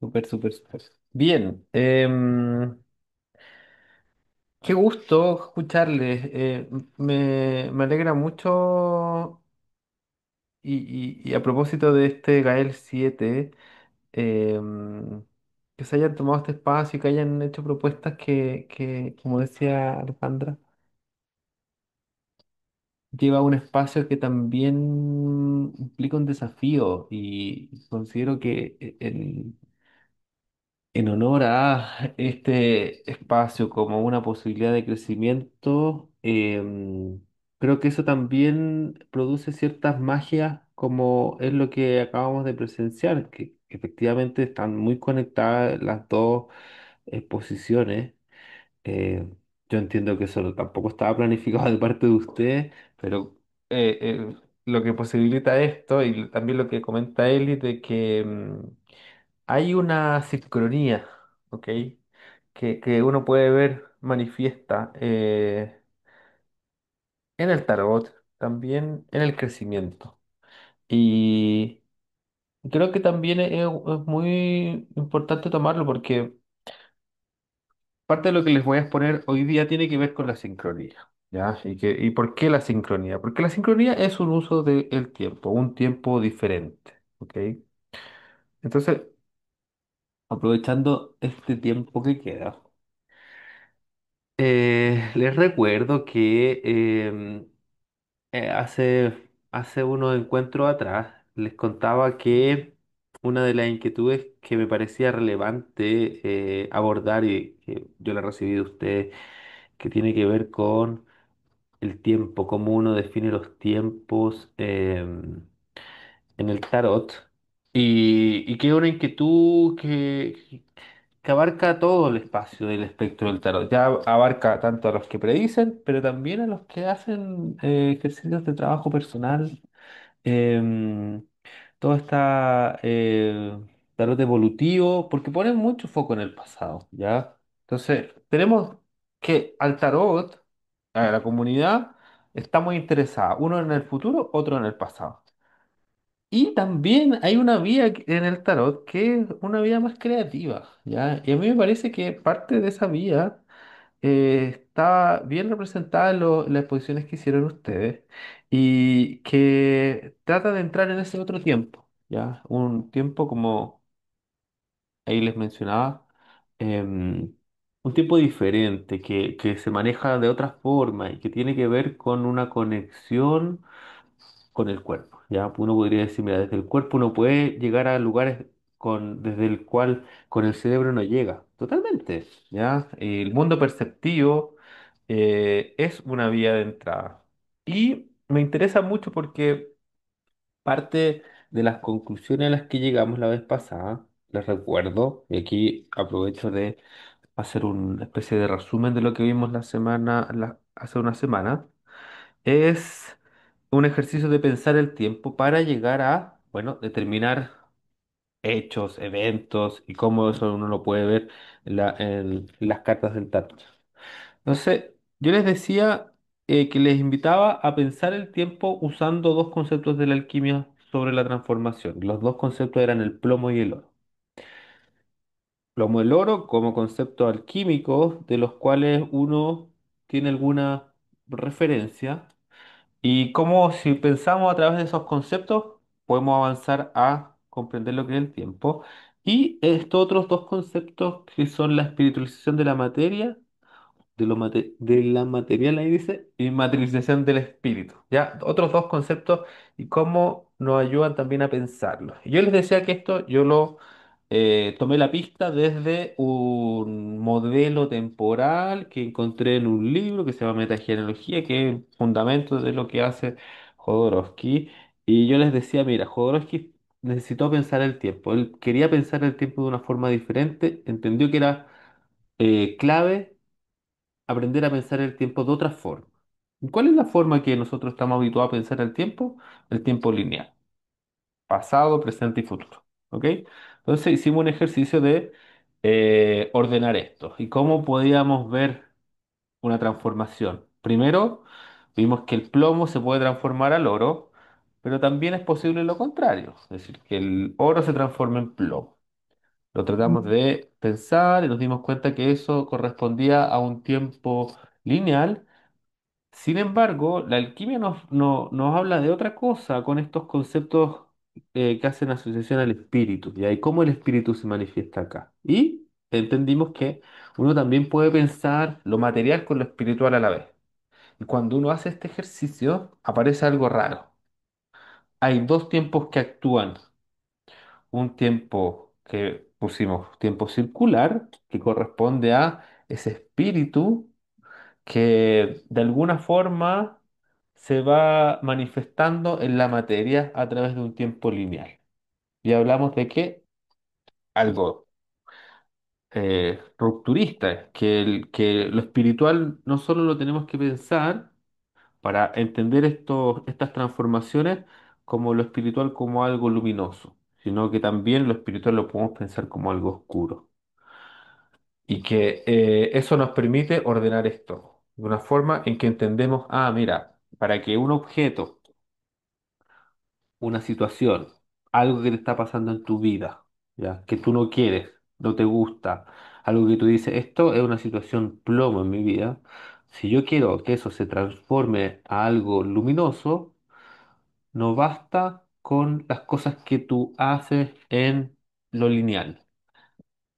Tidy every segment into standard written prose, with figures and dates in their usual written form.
Súper, súper, súper. Bien, qué gusto escucharles. Me alegra mucho y a propósito de este Gael 7, que se hayan tomado este espacio y que hayan hecho propuestas como decía Alejandra, lleva a un espacio que también implica un desafío y considero que en honor a este espacio como una posibilidad de crecimiento, creo que eso también produce ciertas magias como es lo que acabamos de presenciar, que efectivamente están muy conectadas las dos exposiciones. Eh, yo entiendo que eso tampoco estaba planificado de parte de usted, pero lo que posibilita esto y también lo que comenta Eli de que hay una sincronía, ¿ok? Que uno puede ver manifiesta en el tarot, también en el crecimiento. Y creo que también es muy importante tomarlo porque parte de lo que les voy a exponer hoy día tiene que ver con la sincronía, ¿ya? ¿Y por qué la sincronía? Porque la sincronía es un uso del tiempo, un tiempo diferente, ¿ok? Entonces, aprovechando este tiempo que queda. Les recuerdo que hace unos encuentros atrás les contaba que una de las inquietudes que me parecía relevante abordar y que yo la recibí de usted, que tiene que ver con el tiempo, cómo uno define los tiempos en el tarot, y que es una inquietud que abarca todo el espacio del espectro del tarot. Ya abarca tanto a los que predicen, pero también a los que hacen ejercicios de trabajo personal. em, Todo está tarot evolutivo, porque ponen mucho foco en el pasado, ¿ya? Entonces, tenemos que al tarot, a la comunidad, está muy interesada, uno en el futuro, otro en el pasado. Y también hay una vía en el tarot que es una vía más creativa, ¿ya? Y a mí me parece que parte de esa vía está bien representada en las exposiciones que hicieron ustedes y que trata de entrar en ese otro tiempo, ¿ya? Un tiempo como ahí les mencionaba, em, un tiempo diferente que se maneja de otra forma y que tiene que ver con una conexión con el cuerpo. Ya uno podría decir, mira, desde el cuerpo uno puede llegar a lugares desde el cual con el cerebro no llega. Totalmente. Ya el mundo perceptivo es una vía de entrada. Y me interesa mucho porque parte de las conclusiones a las que llegamos la vez pasada, les recuerdo, y aquí aprovecho de hacer una especie de resumen de lo que vimos hace una semana, es un ejercicio de pensar el tiempo para llegar a, bueno, determinar hechos, eventos y cómo eso uno lo puede ver en las cartas del tarot. Entonces, yo les decía que les invitaba a pensar el tiempo usando dos conceptos de la alquimia sobre la transformación. Los dos conceptos eran el plomo y el oro. Plomo y el oro como conceptos alquímicos de los cuales uno tiene alguna referencia. Y cómo si pensamos a través de esos conceptos, podemos avanzar a comprender lo que es el tiempo. Y estos otros dos conceptos que son la espiritualización de la materia de la material, ahí dice, y materialización del espíritu. ¿Ya? Otros dos conceptos y cómo nos ayudan también a pensarlos. Y yo les decía que esto yo lo tomé la pista desde un modelo temporal que encontré en un libro que se llama Metagenealogía, que es el fundamento de lo que hace Jodorowsky. Y yo les decía, mira, Jodorowsky necesitó pensar el tiempo. Él quería pensar el tiempo de una forma diferente, entendió que era clave aprender a pensar el tiempo de otra forma. ¿Y cuál es la forma que nosotros estamos habituados a pensar el tiempo? El tiempo lineal, pasado, presente y futuro. ¿Ok? Entonces hicimos un ejercicio de ordenar esto y cómo podíamos ver una transformación. Primero, vimos que el plomo se puede transformar al oro, pero también es posible lo contrario, es decir, que el oro se transforme en plomo. Lo tratamos de pensar y nos dimos cuenta que eso correspondía a un tiempo lineal. Sin embargo, la alquimia nos habla de otra cosa con estos conceptos que hacen asociación al espíritu, ¿ya? Y cómo el espíritu se manifiesta acá. Y entendimos que uno también puede pensar lo material con lo espiritual a la vez. Y cuando uno hace este ejercicio, aparece algo raro. Hay dos tiempos que actúan. Un tiempo que pusimos tiempo circular, que corresponde a ese espíritu que de alguna forma se va manifestando en la materia a través de un tiempo lineal. Y hablamos de que algo rupturista, que lo espiritual no solo lo tenemos que pensar para entender estas transformaciones como lo espiritual como algo luminoso, sino que también lo espiritual lo podemos pensar como algo oscuro. Y que eso nos permite ordenar esto de una forma en que entendemos, ah, mira, para que un objeto, una situación, algo que te está pasando en tu vida, ya, que tú no quieres, no te gusta, algo que tú dices, esto es una situación plomo en mi vida, si yo quiero que eso se transforme a algo luminoso, no basta con las cosas que tú haces en lo lineal.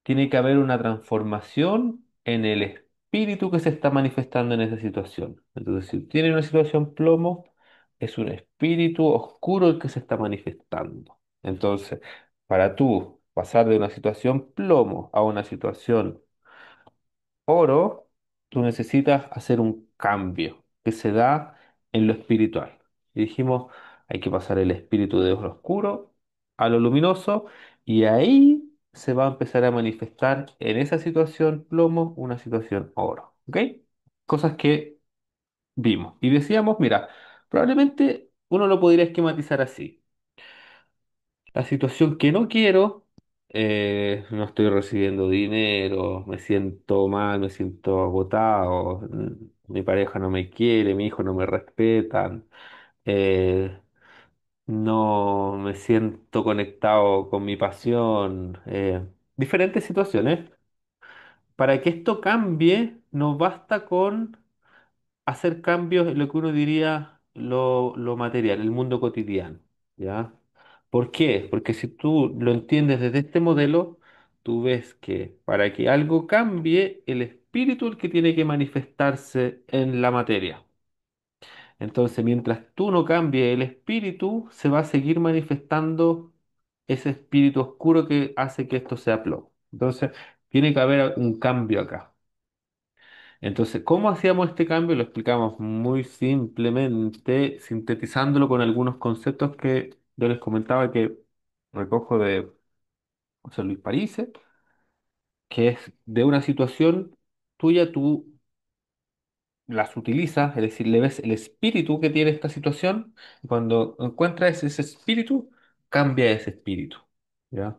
Tiene que haber una transformación en el espíritu que se está manifestando en esa situación. Entonces, si tiene una situación plomo, es un espíritu oscuro el que se está manifestando. Entonces, para tú pasar de una situación plomo a una situación oro, tú necesitas hacer un cambio que se da en lo espiritual. Y dijimos, hay que pasar el espíritu de lo oscuro a lo luminoso y ahí se va a empezar a manifestar en esa situación plomo una situación oro. ¿Ok? Cosas que vimos. Y decíamos, mira, probablemente uno lo podría esquematizar así. La situación que no quiero, no estoy recibiendo dinero, me siento mal, me siento agotado, mi pareja no me quiere, mi hijo no me respetan, eh, no me siento conectado con mi pasión, diferentes situaciones. Para que esto cambie, no basta con hacer cambios en lo que uno diría lo material, el mundo cotidiano, ¿ya? ¿Por qué? Porque si tú lo entiendes desde este modelo, tú ves que para que algo cambie, el espíritu es el que tiene que manifestarse en la materia. Entonces, mientras tú no cambies el espíritu, se va a seguir manifestando ese espíritu oscuro que hace que esto sea plomo. Entonces, tiene que haber un cambio acá. Entonces, ¿cómo hacíamos este cambio? Lo explicamos muy simplemente, sintetizándolo con algunos conceptos que yo les comentaba que recojo de José Luis Parise, que es de una situación tuya, tú las utilizas, es decir, le ves el espíritu que tiene esta situación, y cuando encuentras ese espíritu, cambia ese espíritu, ¿ya?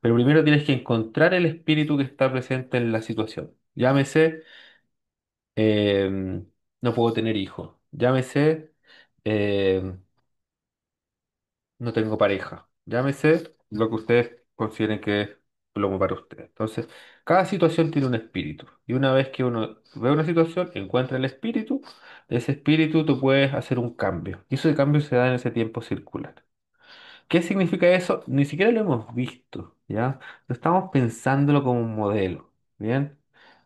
Pero primero tienes que encontrar el espíritu que está presente en la situación. Llámese no puedo tener hijos. Llámese, eh, no tengo pareja. Llámese lo que ustedes consideren que es plomo para ustedes. Entonces, cada situación tiene un espíritu. Y una vez que uno ve una situación, encuentra el espíritu, de ese espíritu tú puedes hacer un cambio. Y ese cambio se da en ese tiempo circular. ¿Qué significa eso? Ni siquiera lo hemos visto, ¿ya? Lo estamos pensándolo como un modelo, ¿bien?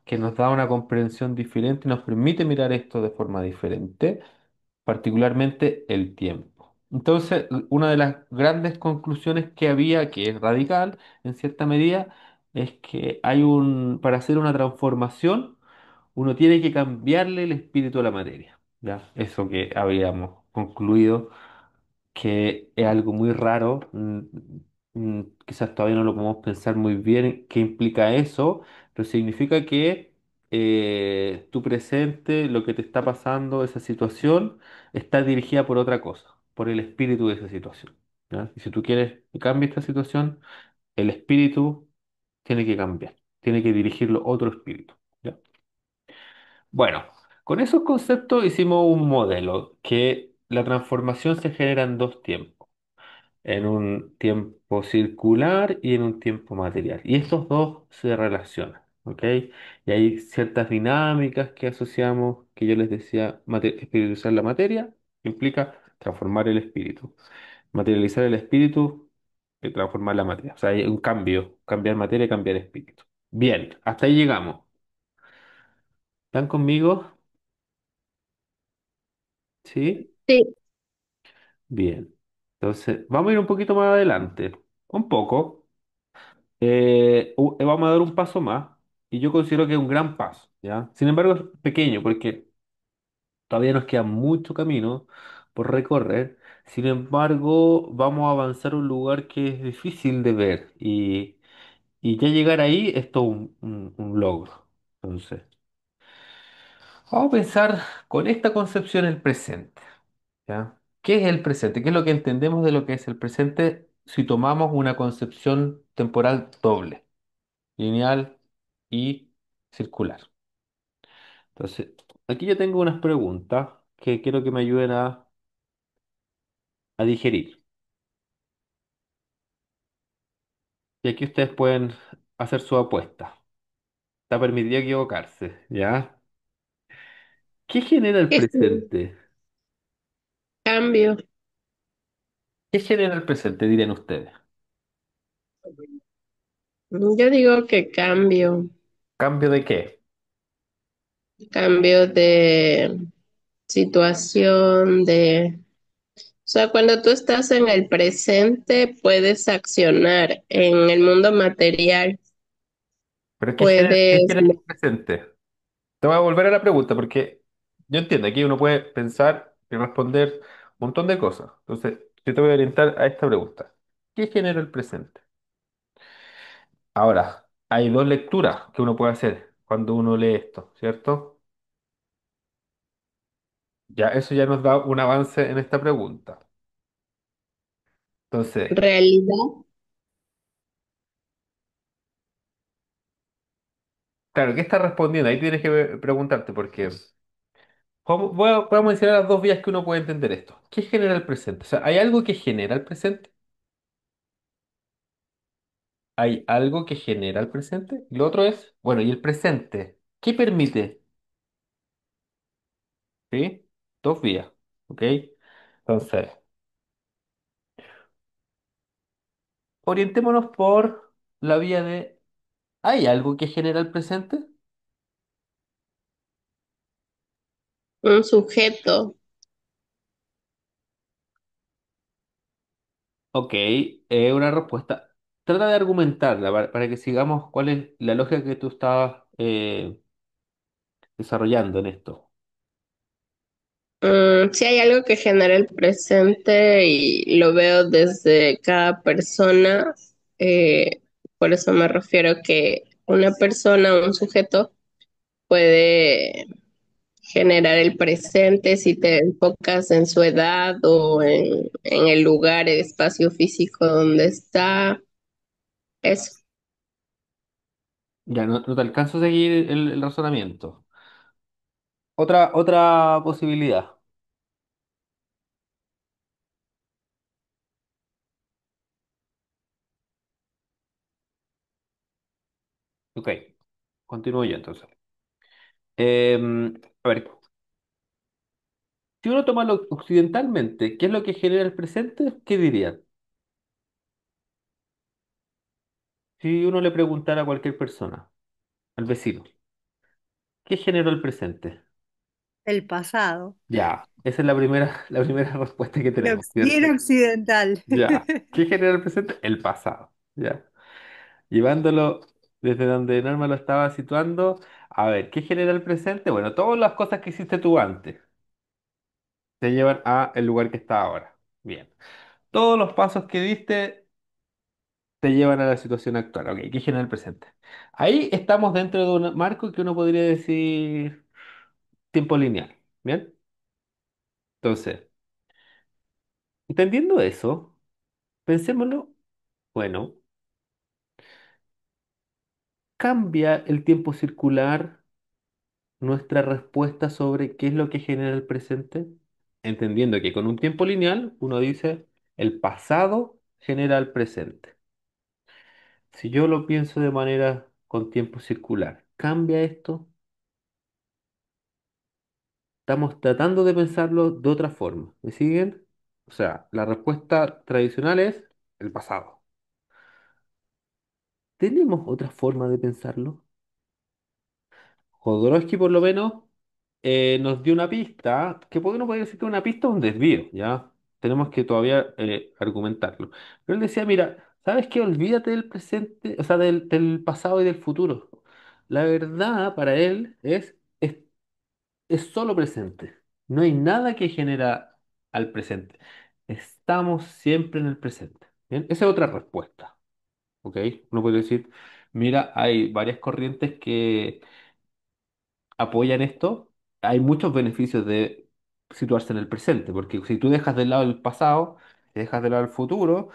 Que nos da una comprensión diferente y nos permite mirar esto de forma diferente, particularmente el tiempo. Entonces, una de las grandes conclusiones que había, que es radical en cierta medida, es que para hacer una transformación, uno tiene que cambiarle el espíritu a la materia, ¿ya? Eso que habíamos concluido que es algo muy raro, quizás todavía no lo podemos pensar muy bien qué implica eso, pero significa que tu presente, lo que te está pasando, esa situación, está dirigida por otra cosa, por el espíritu de esa situación, ¿ya? Y si tú quieres que cambie esta situación, el espíritu tiene que cambiar, tiene que dirigirlo otro espíritu, ¿ya? Bueno, con esos conceptos hicimos un modelo que la transformación se genera en dos tiempos. en un tiempo circular y en un tiempo material. Y estos dos se relacionan, ¿ok? Y hay ciertas dinámicas que asociamos, que yo les decía, espiritualizar la materia, que implica transformar el espíritu. Materializar el espíritu y transformar la materia. O sea, hay un cambio, cambiar materia, cambiar espíritu. Bien, hasta ahí llegamos. ¿Están conmigo? ¿Sí? Sí, Bien. Entonces, vamos a ir un poquito más adelante. Un poco. Vamos a dar un paso más y yo considero que es un gran paso, ¿ya? Sin embargo, es pequeño porque todavía nos queda mucho camino por recorrer. Sin embargo, vamos a avanzar a un lugar que es difícil de ver y ya llegar ahí es todo un logro. Entonces, vamos a pensar con esta concepción el presente, ¿ya? ¿Qué es el presente? ¿Qué es lo que entendemos de lo que es el presente si tomamos una concepción temporal doble? Lineal y circular. Entonces, aquí yo tengo unas preguntas que quiero que me ayuden a digerir. Y aquí ustedes pueden hacer su apuesta. Está permitido equivocarse, ¿ya? ¿Qué genera el que sí, presente? cambio. ¿Qué genera el presente, dirían ustedes? Yo digo que cambio, ¿Cambio de qué? cambio de situación, o sea, cuando tú estás en el presente, puedes accionar en el mundo material, ¿Pero qué puedes, genera el presente? Te voy a volver a la pregunta porque yo entiendo, aquí uno puede pensar y responder un montón de cosas. Entonces, yo te voy a orientar a esta pregunta. ¿Qué genera el presente? Ahora, hay dos lecturas que uno puede hacer cuando uno lee esto, ¿cierto? Ya, eso ya nos da un avance en esta pregunta. Entonces, realidad, claro, ¿qué estás respondiendo? Ahí tienes que preguntarte, porque voy a mencionar las dos vías que uno puede entender esto. ¿Qué genera el presente? O sea, ¿hay algo que genera el presente? ¿Hay algo que genera el presente? Y lo otro es, bueno, ¿y el presente? ¿Qué permite? ¿Sí? Dos vías, ¿ok? Entonces, orientémonos por la vía de, ¿hay algo que genera el presente? un sujeto, Ok, una respuesta. Trata de argumentarla para que sigamos cuál es la lógica que tú estabas desarrollando en esto. si hay algo que genera el presente y lo veo desde cada persona, por eso me refiero que una persona, un sujeto, puede generar el presente si te enfocas en su edad o en el lugar, el espacio físico donde está. Eso, Ya, no te alcanzo a seguir el razonamiento. Otra posibilidad. Ok, continúo yo entonces. A ver, si uno toma lo occidentalmente, ¿qué es lo que genera el presente? ¿Qué dirían? Si uno le preguntara a cualquier persona, al vecino, ¿qué generó el presente? El pasado. Ya, esa es la primera respuesta que tenemos, Bien ¿cierto? occidental. Ya. ¿Qué genera el presente? El pasado. Ya. Llevándolo desde donde Norma lo estaba situando. A ver, ¿qué genera el presente? Bueno, todas las cosas que hiciste tú antes te llevan a el lugar que está ahora. Bien. Todos los pasos que diste te llevan a la situación actual. Ok, ¿qué genera el presente? Ahí estamos dentro de un marco que uno podría decir tiempo lineal. Bien. Entonces, entendiendo eso, pensémoslo. Bueno, ¿cambia el tiempo circular nuestra respuesta sobre qué es lo que genera el presente? Entendiendo que con un tiempo lineal uno dice el pasado genera el presente. Si yo lo pienso de manera con tiempo circular, ¿cambia esto? Estamos tratando de pensarlo de otra forma. ¿Me siguen? O sea, la respuesta tradicional es el pasado. ¿Tenemos otra forma de pensarlo? Jodorowsky por lo menos nos dio una pista, que no podría decir que una pista o un desvío, ¿ya? Tenemos que todavía argumentarlo. Pero él decía, mira, ¿sabes qué? Olvídate del presente, o sea, del pasado y del futuro. La verdad para él es solo presente. No hay nada que genera al presente. Estamos siempre en el presente. ¿Bien? Esa es otra respuesta, ¿ok? Uno puede decir, mira, hay varias corrientes que apoyan esto. Hay muchos beneficios de situarse en el presente, porque si tú dejas de lado el pasado, si dejas de lado el futuro,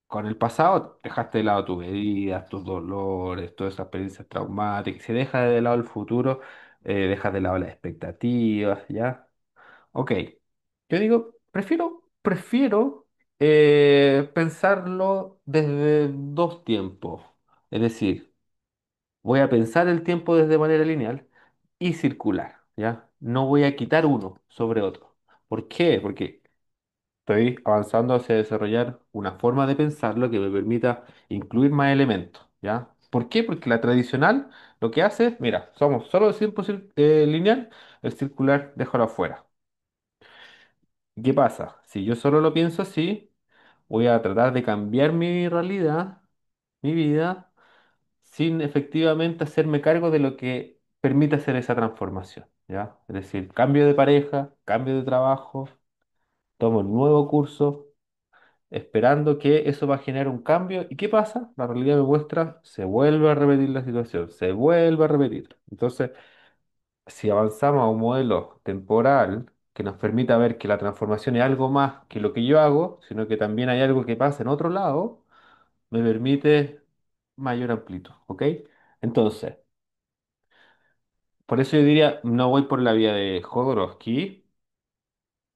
con el pasado dejaste de lado tus heridas, tus dolores, todas esas experiencias traumáticas. Si dejas de lado el futuro, dejas de lado las expectativas, ¿ya? Ok. Yo digo, prefiero pensarlo desde dos tiempos. Es decir, voy a pensar el tiempo desde manera lineal y circular, ¿ya? No voy a quitar uno sobre otro. ¿Por qué? Porque estoy avanzando hacia desarrollar una forma de pensarlo que me permita incluir más elementos, ¿ya? ¿Por qué? Porque la tradicional lo que hace es, mira, somos solo el tiempo lineal, el circular déjalo afuera. ¿Qué pasa? Si yo solo lo pienso así, voy a tratar de cambiar mi realidad, mi vida, sin efectivamente hacerme cargo de lo que permite hacer esa transformación, ¿ya? Es decir, cambio de pareja, cambio de trabajo, tomo un nuevo curso, esperando que eso va a generar un cambio. ¿Y qué pasa? La realidad me muestra, se vuelve a repetir la situación, se vuelve a repetir. Entonces, si avanzamos a un modelo temporal que nos permita ver que la transformación es algo más que lo que yo hago, sino que también hay algo que pasa en otro lado, me permite mayor amplitud, ¿ok? Entonces, por eso yo diría, no voy por la vía de Jodorowsky,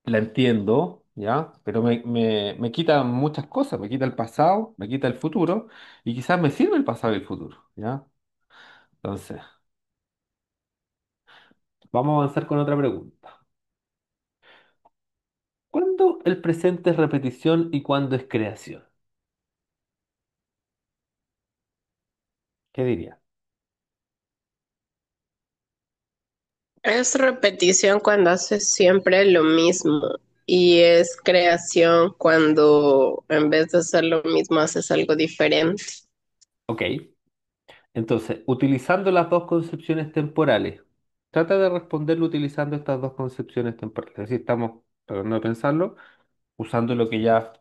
la entiendo, ¿ya? Pero me quita muchas cosas, me quita el pasado, me quita el futuro, y quizás me sirve el pasado y el futuro, ¿ya? Entonces, vamos a avanzar con otra pregunta. ¿Cuándo el presente es repetición y cuándo es creación? ¿Qué diría? Es repetición cuando haces siempre lo mismo y es creación cuando en vez de hacer lo mismo haces algo diferente. Ok, entonces, utilizando las dos concepciones temporales, trata de responderlo utilizando estas dos concepciones temporales. Es decir, estamos tratando de pensarlo usando lo que ya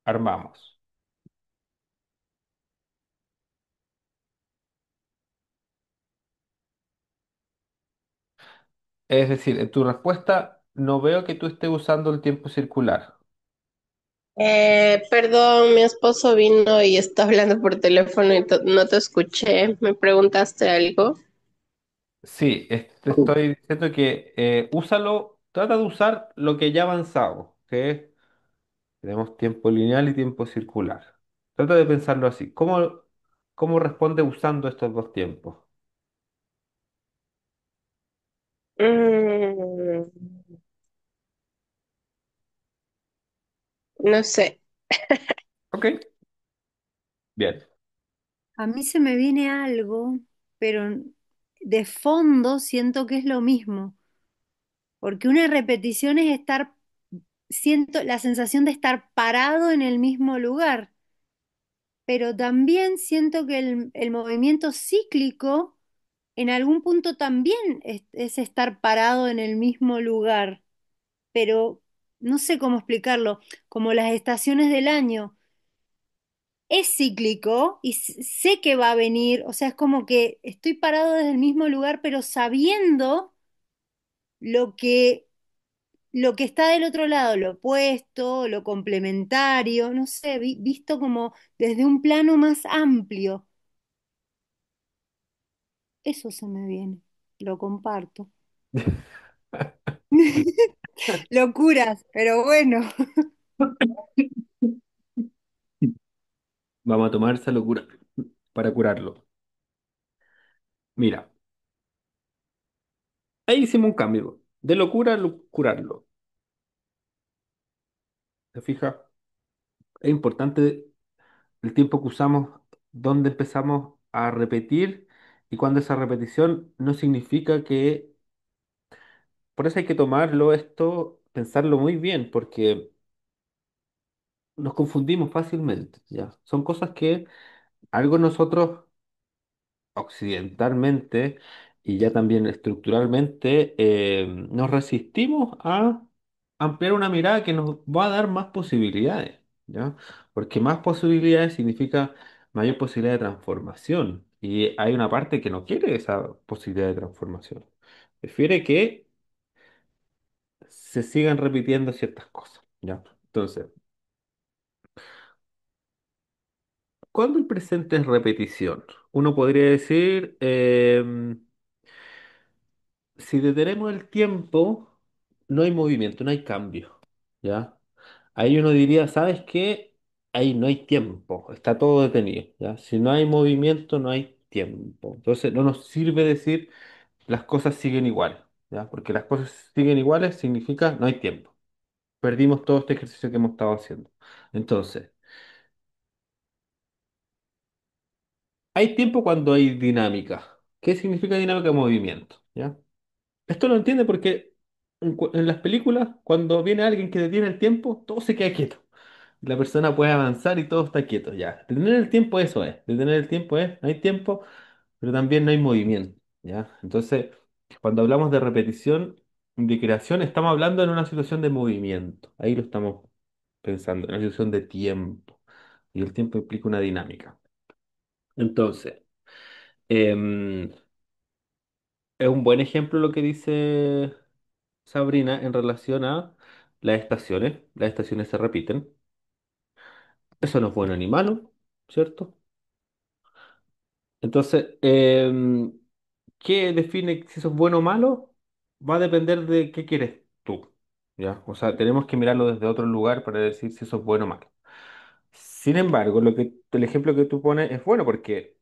armamos. Es decir, en tu respuesta no veo que tú estés usando el tiempo circular. Perdón, mi esposo vino y está hablando por teléfono y no te escuché. ¿Me preguntaste algo? Sí, te estoy diciendo que úsalo, trata de usar lo que ya avanzamos, que es, tenemos tiempo lineal y tiempo circular. Trata de pensarlo así. ¿Cómo responde usando estos dos tiempos? Mm, no sé. Ok, bien. A mí se me viene algo, pero de fondo siento que es lo mismo, porque una repetición es estar, siento la sensación de estar parado en el mismo lugar, pero también siento que el movimiento cíclico en algún punto también es estar parado en el mismo lugar, pero no sé cómo explicarlo, como las estaciones del año. Es cíclico y sé que va a venir, o sea, es como que estoy parado desde el mismo lugar, pero sabiendo lo que, lo que está del otro lado, lo opuesto, lo complementario, no sé, visto como desde un plano más amplio. Eso se me viene, lo comparto. Locuras, pero bueno. Vamos a tomar esa locura para curarlo. Mira, ahí hicimos un cambio. De locura a curarlo. ¿Te fijas? Es importante el tiempo que usamos, dónde empezamos a repetir y cuando esa repetición no significa que... Por eso hay que tomarlo esto, pensarlo muy bien, porque nos confundimos fácilmente, ¿ya? Son cosas que algo nosotros occidentalmente y ya también estructuralmente nos resistimos a ampliar una mirada que nos va a dar más posibilidades, ¿ya? Porque más posibilidades significa mayor posibilidad de transformación y hay una parte que no quiere esa posibilidad de transformación. Prefiere que se sigan repitiendo ciertas cosas, ¿ya? Entonces, cuando el presente es repetición, uno podría decir, si detenemos el tiempo, no hay movimiento, no hay cambio, ¿ya? Ahí uno diría, ¿sabes qué? Ahí no hay tiempo, está todo detenido, ¿ya? Si no hay movimiento, no hay tiempo. Entonces, no nos sirve decir las cosas siguen igual, ¿ya? Porque las cosas siguen iguales significa no hay tiempo. Perdimos todo este ejercicio que hemos estado haciendo. Entonces, hay tiempo cuando hay dinámica. ¿Qué significa dinámica? Movimiento, ¿ya? Esto lo entiende porque en las películas, cuando viene alguien que detiene el tiempo, todo se queda quieto. La persona puede avanzar y todo está quieto, ya. Detener el tiempo, eso es. Detener el tiempo es, no hay tiempo, pero también no hay movimiento, ¿ya? Entonces, cuando hablamos de repetición, de creación, estamos hablando en una situación de movimiento. Ahí lo estamos pensando, en una situación de tiempo. Y el tiempo implica una dinámica. Entonces, em, es un buen ejemplo lo que dice Sabrina en relación a las estaciones. Las estaciones se repiten. Eso no es bueno ni malo, ¿cierto? Entonces, ¿qué define si eso es bueno o malo? Va a depender de qué quieres tú, ¿ya? O sea, tenemos que mirarlo desde otro lugar para decir si eso es bueno o malo. Sin embargo, el ejemplo que tú pones es bueno porque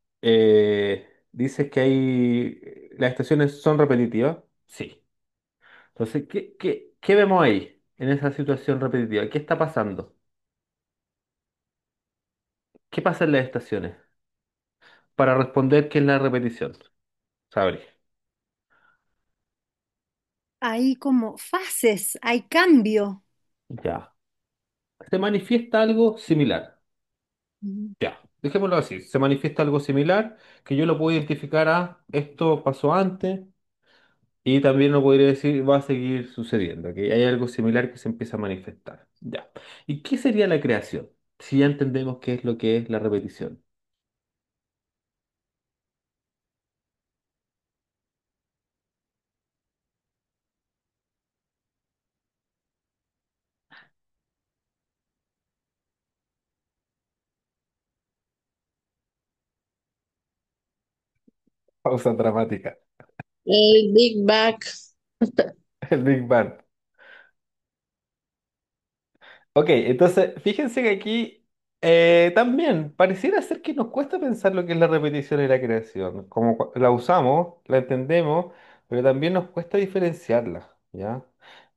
dices que las estaciones son repetitivas. Sí. Entonces, ¿qué vemos ahí en esa situación repetitiva? ¿Qué está pasando? ¿Qué pasa en las estaciones? Para responder qué es la repetición. Sabri. Hay como fases, hay cambio. Ya. Se manifiesta algo similar. Mm. Ya. Dejémoslo así. Se manifiesta algo similar que yo lo puedo identificar a esto pasó antes y también lo podría decir va a seguir sucediendo. Que hay algo similar que se empieza a manifestar. Ya. ¿Y qué sería la creación? Si ya entendemos qué es lo que es la repetición. Pausa dramática. El Big Bang. El Big Bang. Ok, entonces fíjense que aquí también pareciera ser que nos cuesta pensar lo que es la repetición y la creación. Como la usamos, la entendemos, pero también nos cuesta diferenciarla, ¿ya?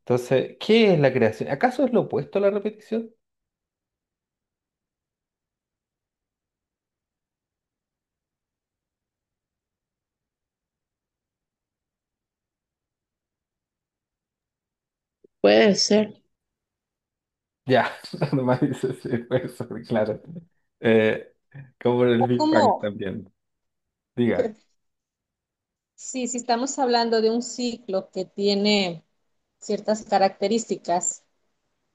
Entonces, ¿qué es la creación? ¿Acaso es lo opuesto a la repetición? Puede ser. Ya, nomás dice sí, puede ser, claro. Eh, como en el Big Bang Como, también. Diga. sí, si estamos hablando de un ciclo que tiene ciertas características,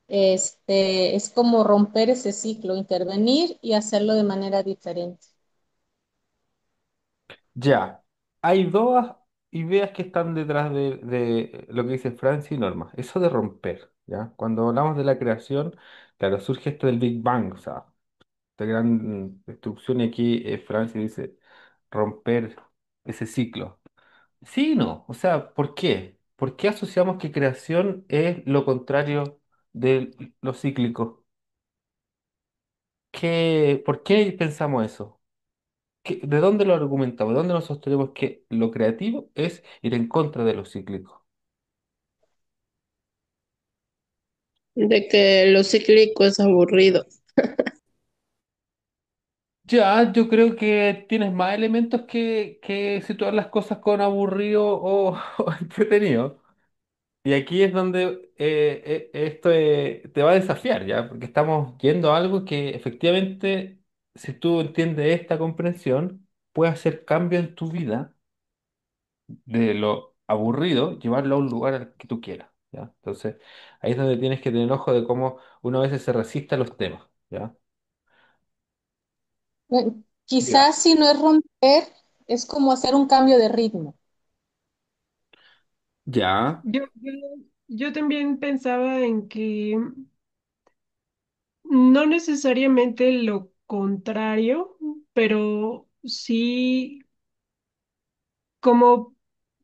es como romper ese ciclo, intervenir y hacerlo de manera diferente. Ya, hay dos ideas que están detrás de lo que dice Francis y Norma. Eso de romper, ¿ya? Cuando hablamos de la creación, claro, surge esto del Big Bang, o sea, esta gran destrucción y aquí Francis dice romper ese ciclo. Sí y no, o sea, ¿por qué? ¿Por qué asociamos que creación es lo contrario de lo cíclico? ¿Por qué pensamos eso? ¿De dónde lo argumentamos? ¿De dónde nos sostenemos que lo creativo es ir en contra de lo cíclico? De que lo cíclico es aburrido. Ya, yo creo que tienes más elementos que situar las cosas con aburrido o entretenido. Y aquí es donde esto te va a desafiar, ¿ya? Porque estamos yendo a algo que efectivamente, si tú entiendes esta comprensión, puede hacer cambio en tu vida de lo aburrido, llevarlo a un lugar al que tú quieras, ¿ya? Entonces, ahí es donde tienes que tener ojo de cómo uno a veces se resiste a los temas, ¿ya? Diga. Quizás si no es romper, es como hacer un cambio de ritmo. Ya, Yo también pensaba en que no necesariamente lo contrario, pero sí como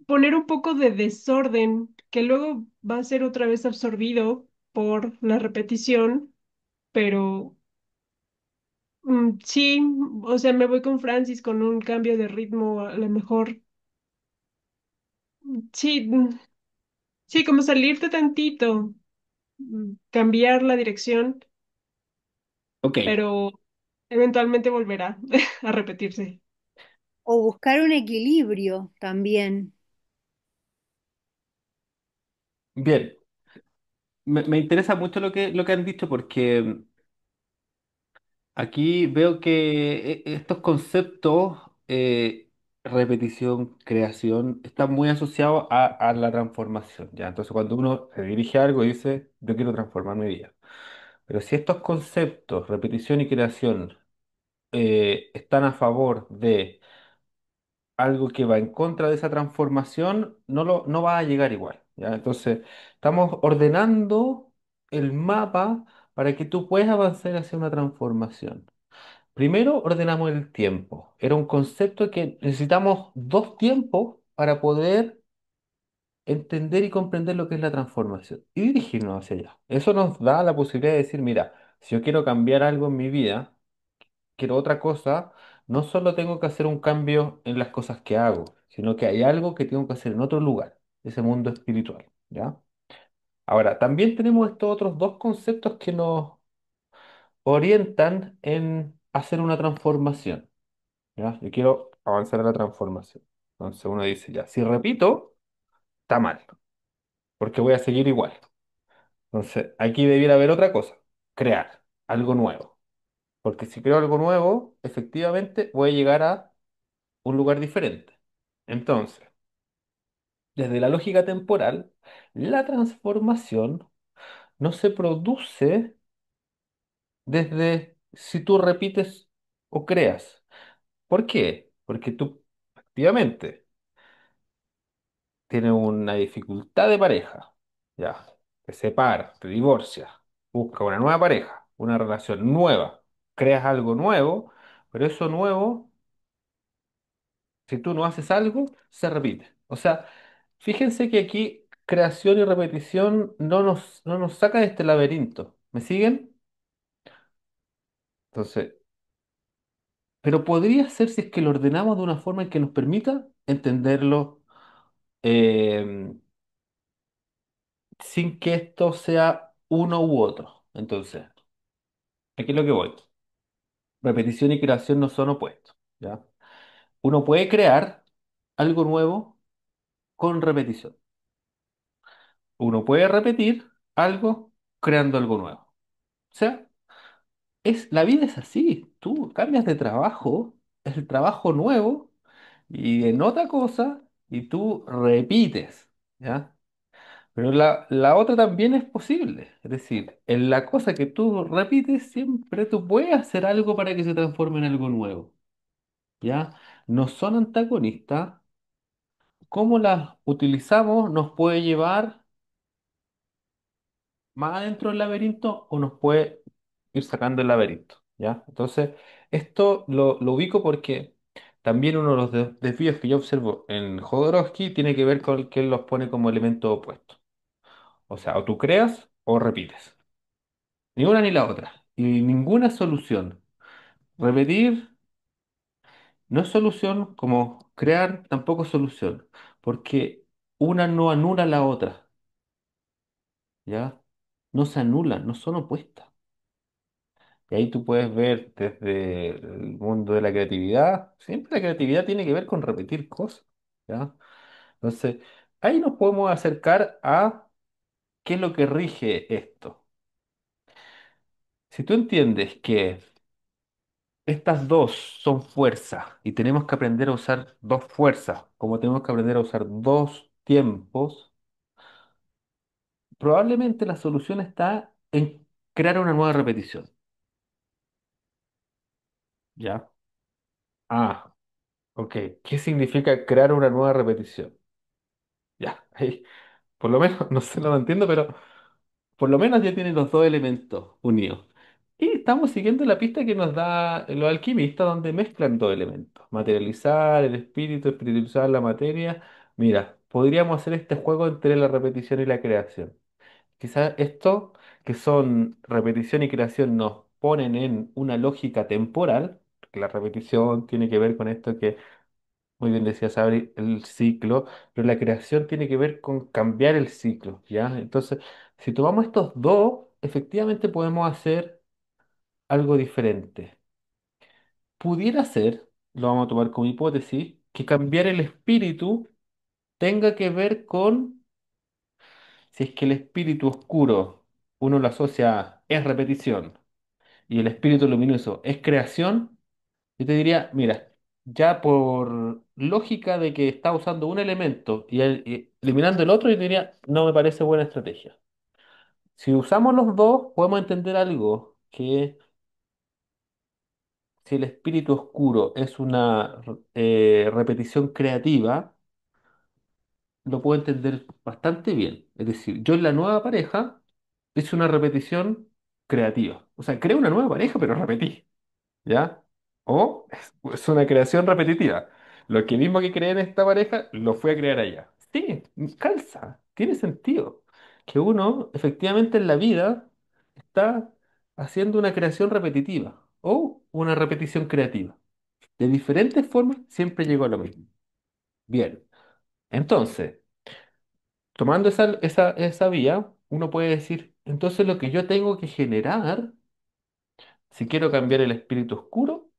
poner un poco de desorden que luego va a ser otra vez absorbido por la repetición, pero sí, o sea, me voy con Francis con un cambio de ritmo, a lo mejor, sí, sí, como salirte tantito, cambiar la dirección, ok. pero eventualmente volverá a repetirse. O buscar un equilibrio también. Bien, me interesa mucho lo que han dicho porque aquí veo que estos conceptos, repetición, creación, están muy asociados a la transformación, ¿ya? Entonces, cuando uno se dirige a algo y dice, yo quiero transformar mi vida. Pero si estos conceptos, repetición y creación, están a favor de algo que va en contra de esa transformación, no va a llegar igual, ¿ya? Entonces, estamos ordenando el mapa para que tú puedas avanzar hacia una transformación. Primero ordenamos el tiempo. Era un concepto que necesitamos dos tiempos para poder entender y comprender lo que es la transformación y dirigirnos hacia allá. Eso nos da la posibilidad de decir, mira, si yo quiero cambiar algo en mi vida, quiero otra cosa, no solo tengo que hacer un cambio en las cosas que hago, sino que hay algo que tengo que hacer en otro lugar, ese mundo espiritual, ¿ya? Ahora, también tenemos estos otros dos conceptos que nos orientan en hacer una transformación. ¿Ya? Yo quiero avanzar a la transformación. Entonces uno dice, ya, si repito, está mal, porque voy a seguir igual. Entonces aquí debiera haber otra cosa, crear algo nuevo. Porque si creo algo nuevo, efectivamente voy a llegar a un lugar diferente. Entonces, desde la lógica temporal, la transformación no se produce desde si tú repites o creas. ¿Por qué? Porque tú, efectivamente, tienes una dificultad de pareja, ya, te separas, te divorcias, busca una nueva pareja, una relación nueva, creas algo nuevo, pero eso nuevo, si tú no haces algo, se repite. O sea, fíjense que aquí creación y repetición no nos saca de este laberinto. ¿Me siguen? Entonces, pero podría ser si es que lo ordenamos de una forma en que nos permita entenderlo, eh, sin que esto sea uno u otro. Entonces, aquí es lo que voy. Repetición y creación no son opuestos, ¿ya? Uno puede crear algo nuevo con repetición. Uno puede repetir algo creando algo nuevo. O sea, la vida es así. Tú cambias de trabajo, es el trabajo nuevo y en otra cosa y tú repites, ¿ya? Pero la otra también es posible. Es decir, en la cosa que tú repites, siempre tú puedes hacer algo para que se transforme en algo nuevo. ¿Ya? No son antagonistas. Cómo las utilizamos nos puede llevar más adentro del laberinto o nos puede ir sacando el laberinto. ¿Ya? Entonces, esto lo ubico porque también uno de los desvíos que yo observo en Jodorowsky tiene que ver con que él los pone como elementos opuestos. O sea, o tú creas o repites. Ni una ni la otra. y ninguna solución. Repetir no es solución, como crear tampoco es solución, porque una no anula la otra, ¿ya? No se anulan, no son opuestas. Y ahí tú puedes ver desde el mundo de la creatividad, siempre la creatividad tiene que ver con repetir cosas, ¿ya? Entonces, ahí nos podemos acercar a qué es lo que rige esto. Si tú entiendes que estas dos son fuerzas y tenemos que aprender a usar dos fuerzas, como tenemos que aprender a usar dos tiempos, probablemente la solución está en crear una nueva repetición, ¿ya? Ah, ok. ¿Qué significa crear una nueva repetición? Ya, ahí, por lo menos, no sé, no lo entiendo, pero por lo menos ya tienen los dos elementos unidos. Y estamos siguiendo la pista que nos da los alquimistas, donde mezclan dos elementos. Materializar el espíritu, espiritualizar la materia. Mira, podríamos hacer este juego entre la repetición y la creación. Quizás esto, que son repetición y creación, nos ponen en una lógica temporal, que la repetición tiene que ver con esto que muy bien decía Sabri, el ciclo, pero la creación tiene que ver con cambiar el ciclo, ¿ya? Entonces, si tomamos estos dos, efectivamente podemos hacer algo diferente. Pudiera ser, lo vamos a tomar como hipótesis, que cambiar el espíritu tenga que ver con si es que el espíritu oscuro uno lo asocia a es repetición y el espíritu luminoso es creación. Yo te diría, mira, ya por lógica de que está usando un elemento y eliminando el otro, yo te diría, no me parece buena estrategia. Si usamos los dos, podemos entender algo, que si el espíritu oscuro es una repetición creativa, lo puedo entender bastante bien. Es decir, yo en la nueva pareja hice una repetición creativa. O sea, creo una nueva pareja, pero repetí. ¿Ya? O es una creación repetitiva. Lo que mismo que creé en esta pareja, lo fui a crear allá. Sí, calza, tiene sentido. Que uno, efectivamente, en la vida está haciendo una creación repetitiva o una repetición creativa. De diferentes formas, siempre llego a lo mismo. Bien, entonces, tomando esa vía, uno puede decir, entonces lo que yo tengo que generar, si quiero cambiar el espíritu oscuro,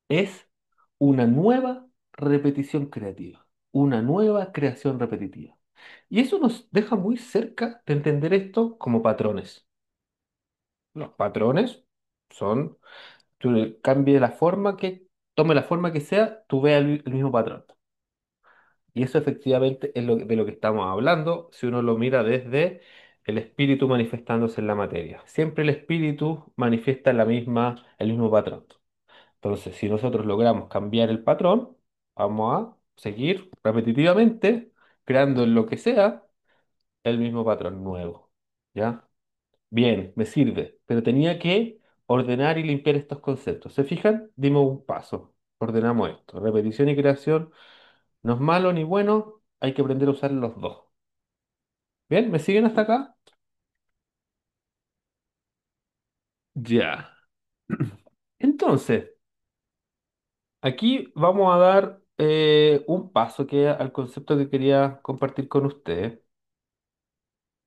es una nueva repetición creativa, una nueva creación repetitiva. Y eso nos deja muy cerca de entender esto como patrones. Los patrones son, tú cambie la forma que, tome la forma que sea, tú veas el mismo patrón. Y eso efectivamente es de lo que estamos hablando si uno lo mira desde el espíritu manifestándose en la materia. Siempre el espíritu manifiesta el mismo patrón. Entonces, si nosotros logramos cambiar el patrón, vamos a seguir repetitivamente creando en lo que sea el mismo patrón nuevo. ¿Ya? Bien, me sirve, pero tenía que ordenar y limpiar estos conceptos. ¿Se fijan? Dimos un paso. Ordenamos esto. Repetición y creación no es malo ni bueno, hay que aprender a usar los dos. ¿Bien? ¿Me siguen hasta acá? Ya. Entonces, aquí vamos a dar un paso al concepto que quería compartir con ustedes,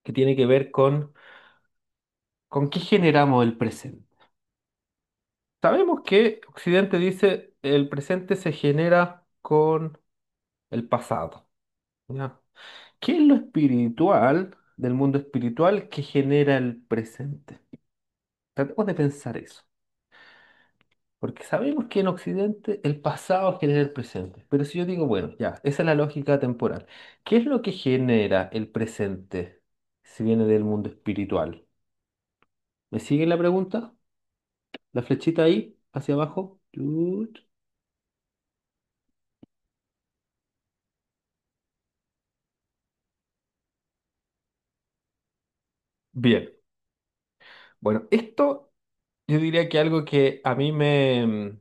que tiene que ver con qué generamos el presente. Sabemos que Occidente dice el presente se genera con el pasado, ¿ya? ¿Qué es lo espiritual del mundo espiritual que genera el presente? Tratemos de pensar eso. Porque sabemos que en Occidente el pasado genera el presente. Pero si yo digo, bueno, ya, esa es la lógica temporal. ¿Qué es lo que genera el presente si viene del mundo espiritual? ¿Me sigue la pregunta? La flechita ahí, hacia abajo. Tut. Bien. Bueno, esto yo diría que algo que a mí me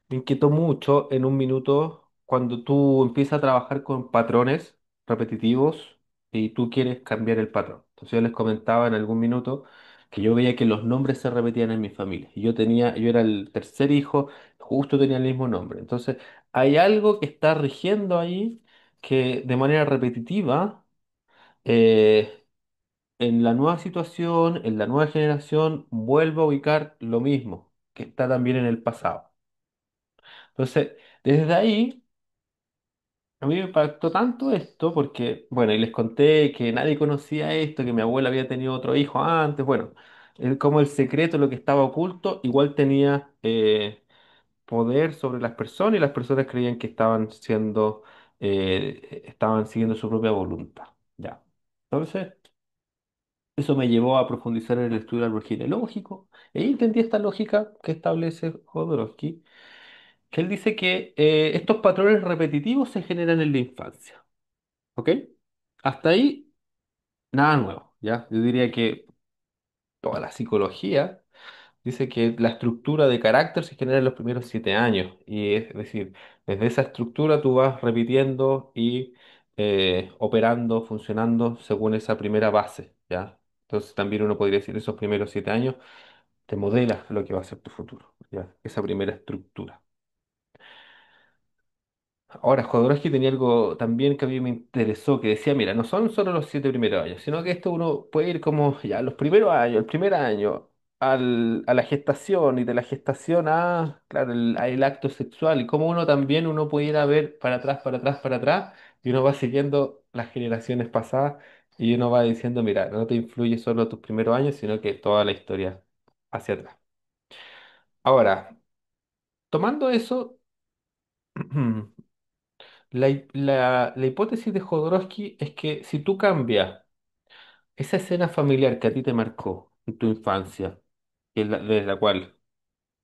inquietó mucho en un minuto cuando tú empiezas a trabajar con patrones repetitivos y tú quieres cambiar el patrón. Entonces yo les comentaba en algún minuto que yo veía que los nombres se repetían en mi familia. Y yo era el tercer hijo, justo tenía el mismo nombre. Entonces, hay algo que está rigiendo ahí que de manera repetitiva, eh, en la nueva situación, en la nueva generación, vuelve a ubicar lo mismo que está también en el pasado. Entonces, desde ahí, a mí me impactó tanto esto porque, bueno, y les conté que nadie conocía esto, que mi abuela había tenido otro hijo antes, bueno, como el secreto, lo que estaba oculto, igual tenía poder sobre las personas y las personas creían que estaban siguiendo su propia voluntad. Ya. Entonces, eso me llevó a profundizar en el estudio del árbol genealógico e entendí esta lógica que establece Jodorowsky, que él dice que estos patrones repetitivos se generan en la infancia. ¿Ok? Hasta ahí, nada nuevo, ¿ya? Yo diría que toda la psicología dice que la estructura de carácter se genera en los primeros 7 años. Y es decir, desde esa estructura tú vas repitiendo y operando, funcionando según esa primera base, ¿ya? Entonces también uno podría decir esos primeros 7 años te modelas lo que va a ser tu futuro, ¿ya? Esa primera estructura. Ahora, Jodorowsky tenía algo también que a mí me interesó, que decía, mira, no son solo los 7 primeros años, sino que esto uno puede ir como, ya, los primeros años, el primer año, a la gestación y de la gestación a, claro, el acto sexual, y cómo uno también, uno puede ir a ver para atrás, para atrás, para atrás, y uno va siguiendo las generaciones pasadas, y uno va diciendo, mira, no te influye solo tus primeros años, sino que toda la historia hacia atrás. Ahora, tomando eso... La hipótesis de Jodorowsky es que si tú cambias esa escena familiar que a ti te marcó en tu infancia, desde la cual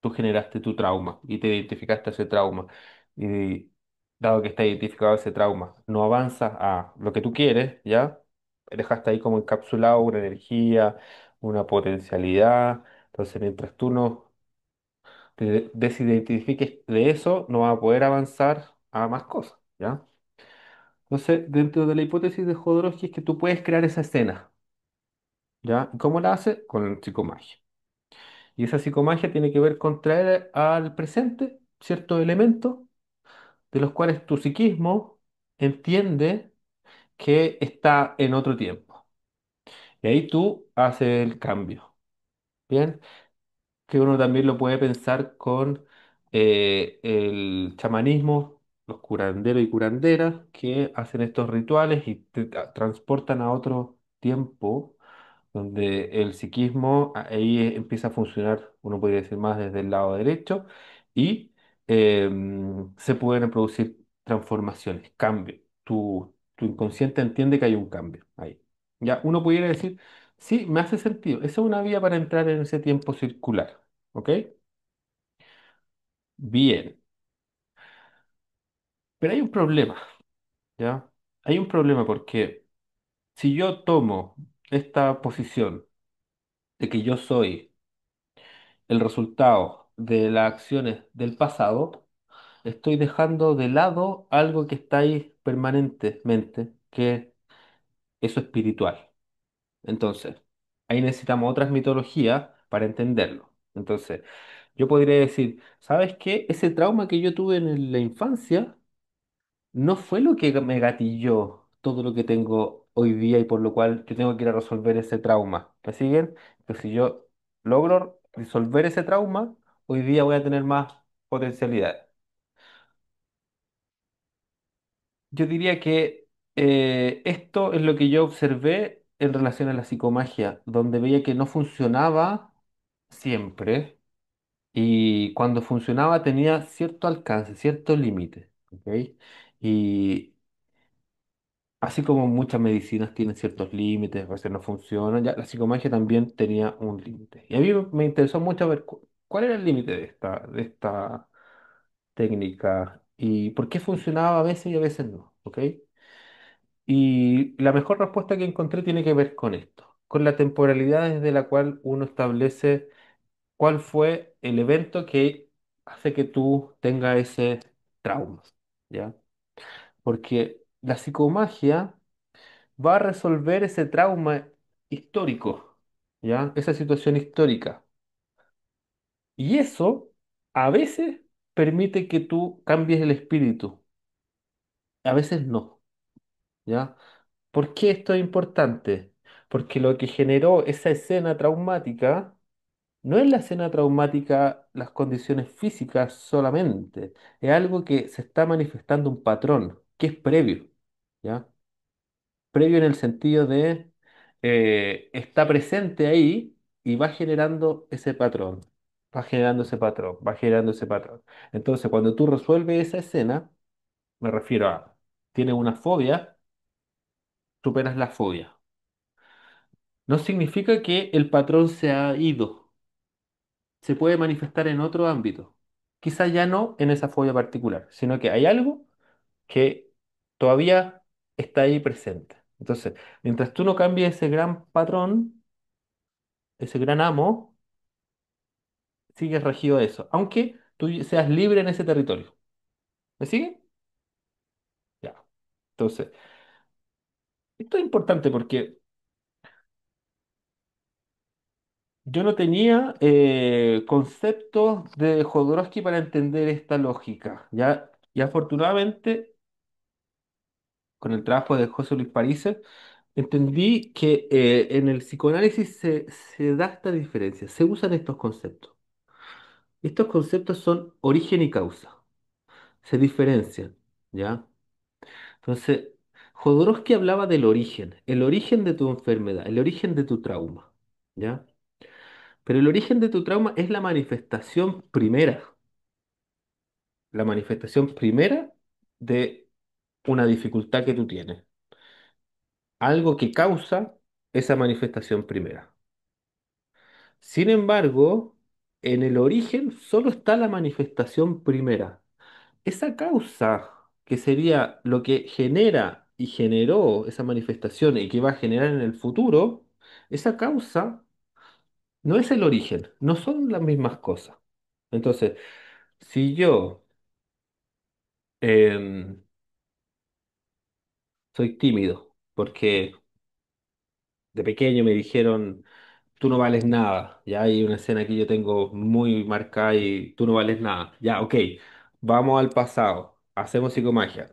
tú generaste tu trauma y te identificaste a ese trauma, y dado que está identificado ese trauma, no avanzas a lo que tú quieres, ¿ya? Dejaste ahí como encapsulado una energía, una potencialidad. Entonces, mientras tú no te desidentifiques de eso, no vas a poder avanzar a más cosas, ¿ya? Entonces, dentro de la hipótesis de Jodorowsky es que tú puedes crear esa escena, ¿ya? ¿Y cómo la hace? Con psicomagia. Y esa psicomagia tiene que ver con traer al presente ciertos elementos de los cuales tu psiquismo entiende que está en otro tiempo. Y ahí tú haces el cambio, ¿bien? Que uno también lo puede pensar con el chamanismo, los curanderos y curanderas que hacen estos rituales y te transportan a otro tiempo donde el psiquismo ahí empieza a funcionar, uno podría decir más desde el lado derecho, y se pueden producir transformaciones, cambios. Tu inconsciente entiende que hay un cambio ahí. Ya, uno pudiera decir, sí, me hace sentido. Esa es una vía para entrar en ese tiempo circular. ¿Ok? Bien. Pero hay un problema, ¿ya? Hay un problema porque si yo tomo esta posición de que yo soy el resultado de las acciones del pasado, estoy dejando de lado algo que está ahí permanentemente, que es eso espiritual. Entonces, ahí necesitamos otras mitologías para entenderlo. Entonces, yo podría decir, ¿sabes qué? Ese trauma que yo tuve en la infancia no fue lo que me gatilló todo lo que tengo hoy día y por lo cual yo tengo que ir a resolver ese trauma. ¿Me siguen? Pues si yo logro resolver ese trauma, hoy día voy a tener más potencialidad. Yo diría que esto es lo que yo observé en relación a la psicomagia, donde veía que no funcionaba siempre y cuando funcionaba tenía cierto alcance, cierto límite. ¿Ok? Y así como muchas medicinas tienen ciertos límites, a veces no funcionan, ya la psicomagia también tenía un límite. Y a mí me interesó mucho ver cuál era el límite de esta técnica y por qué funcionaba a veces y a veces no. ¿Ok? Y la mejor respuesta que encontré tiene que ver con esto, con la temporalidad desde la cual uno establece cuál fue el evento que hace que tú tengas ese trauma, ¿ya? Porque la psicomagia va a resolver ese trauma histórico, ¿ya? Esa situación histórica. Y eso a veces permite que tú cambies el espíritu, a veces no, ¿ya? ¿Por qué esto es importante? Porque lo que generó esa escena traumática no es la escena traumática, las condiciones físicas solamente, es algo que se está manifestando un patrón, que es previo, ¿ya? Previo en el sentido de está presente ahí y va generando ese patrón, va generando ese patrón, va generando ese patrón. Entonces, cuando tú resuelves esa escena, me refiero a, tienes una fobia, superas la fobia. No significa que el patrón se ha ido, se puede manifestar en otro ámbito. Quizás ya no en esa fobia particular, sino que hay algo que todavía está ahí presente. Entonces, mientras tú no cambies ese gran patrón, ese gran amo, sigues regido a eso, aunque tú seas libre en ese territorio. ¿Me sigue? Ya. Entonces, esto es importante porque yo no tenía conceptos de Jodorowsky para entender esta lógica. Ya, y afortunadamente, con el trabajo de José Luis Paríser, entendí que en el psicoanálisis se da esta diferencia, se usan estos conceptos. Estos conceptos son origen y causa, se diferencian, ¿ya? Entonces, Jodorowsky hablaba del origen, el origen de tu enfermedad, el origen de tu trauma, ¿ya? Pero el origen de tu trauma es la manifestación primera de una dificultad que tú tienes, algo que causa esa manifestación primera. Sin embargo, en el origen solo está la manifestación primera. Esa causa, que sería lo que genera y generó esa manifestación y que va a generar en el futuro, esa causa no es el origen, no son las mismas cosas. Entonces, si yo em, soy tímido, porque de pequeño me dijeron, tú no vales nada, ya hay una escena que yo tengo muy marcada y tú no vales nada, ya, ok, vamos al pasado, hacemos psicomagia.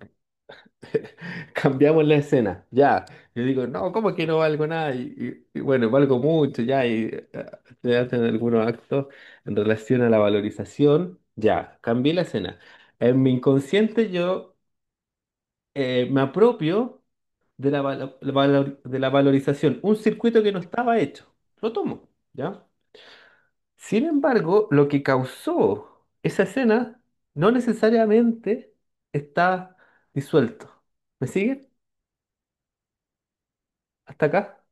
Cambiamos la escena, ya. Yo digo, no, ¿cómo que no valgo nada? Y bueno, valgo mucho, ya. Y se hacen algunos actos en relación a la valorización, ya. Cambié la escena. En mi inconsciente yo me apropio de de la valorización, un circuito que no estaba hecho. Lo tomo, ¿ya? Sin embargo, lo que causó esa escena no necesariamente está disuelto. ¿Me siguen? ¿Hasta acá?